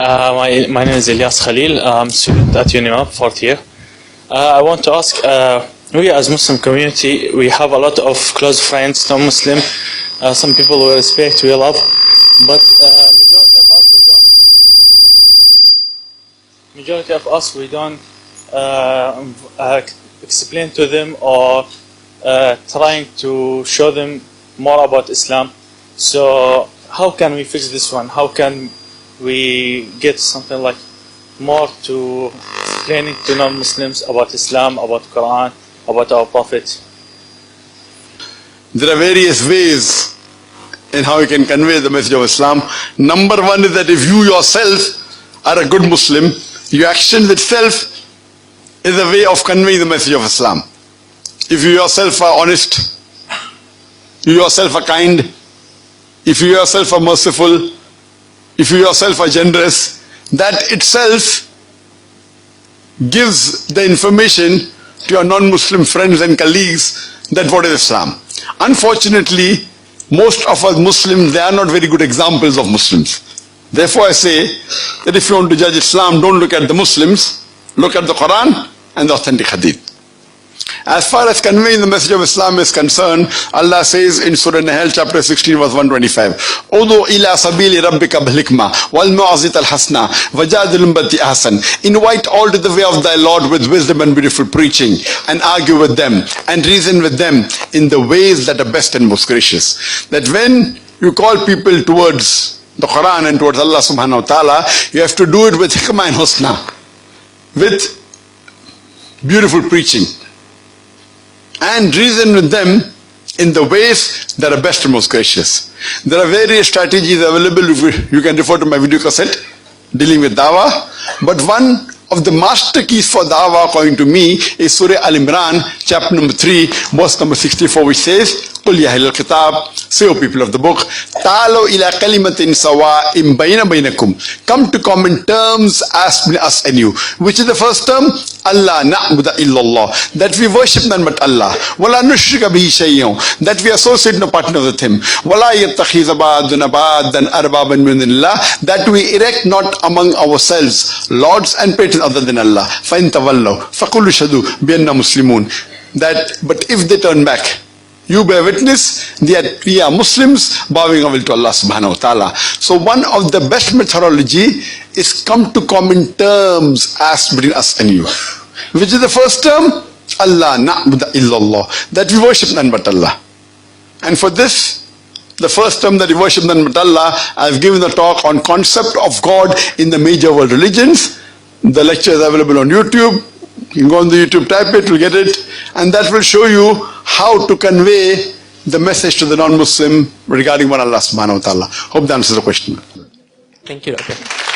My name is Ilyas Khalil. I'm a student at UNIMAP, fourth year. I want to ask, we as Muslim community, we have a lot of close friends, non-Muslim, some people we respect, we love, but majority of us, we don't explain to them or trying to show them more about Islam. So how can we fix this one? How can we get something like more to explaining to non-Muslims about Islam, about Quran, about our Prophet? There are various ways in how you can convey the message of Islam. Number one is that if you yourself are a good Muslim, your actions itself is a way of conveying the message of Islam. If you yourself are honest, you yourself are kind, if you yourself are merciful, if you yourself are generous, that itself gives the information to your non-Muslim friends and colleagues that what is Islam. Unfortunately, most of us Muslims, they are not very good examples of Muslims. Therefore I say that if you want to judge Islam, don't look at the Muslims, look at the Quran and the authentic Hadith. As far as conveying the message of Islam is concerned, Allah says in Surah Nahl chapter 16 verse 125, Udu ila sabili rabbika bil hikmah wal mu'azit al hasna wajadilum bati ahsan. Invite all to the way of thy Lord with wisdom and beautiful preaching, and argue with them and reason with them in the ways that are best and most gracious. That when you call people towards the Quran and towards Allah subhanahu wa ta'ala, you have to do it with hikmah and husna, with beautiful preaching, and reason with them in the ways that are best and most gracious. There are various strategies available. You can refer to my video cassette dealing with dawah, but one of the master keys for dawah according to me is Surah Al-Imran chapter number 3 verse number 64, which says, قُلْ يَا أَهْلَ الْكِتَابِ, say, O people of the book, تَعَالَوْا إِلَىٰ كَلِمَةٍ سَوَاءٍ بَيْنَ بَيْنَكُمْ, come to common terms as between us and you. Which is the first term? Allah na'budu illallah, that we worship none but Allah. وَلَا نُشْرِكَ بِهِ شَيْئًا, that we associate no partner with him. وَلَا يَتَّخِذَ بَعْضُنَا بَعْضًا أَرْبَابًا مِنْ دُونِ اللَّهِ, that we erect not among ourselves lords and patrons other than Allah. فَإِن تَوَلَّوْا فَقُلُوا اشْهَدُوا بِأَنَّا مُسْلِمُونَ, that but if they turn back, you bear witness that we are Muslims bowing our will to Allah subhanahu wa ta'ala. So one of the best methodology is come to common terms as between us and you. Which is the first term? Allah na'budu illallah, that we worship none but Allah. And for this, the first term that we worship none but Allah, I've given a talk on concept of God in the major world religions. The lecture is available on YouTube. You can go on the YouTube, type it, you'll get it, and that will show you how to convey the message to the non-Muslim regarding one Allah subhanahu wa ta'ala. Hope that answers the question. Thank you, Doctor.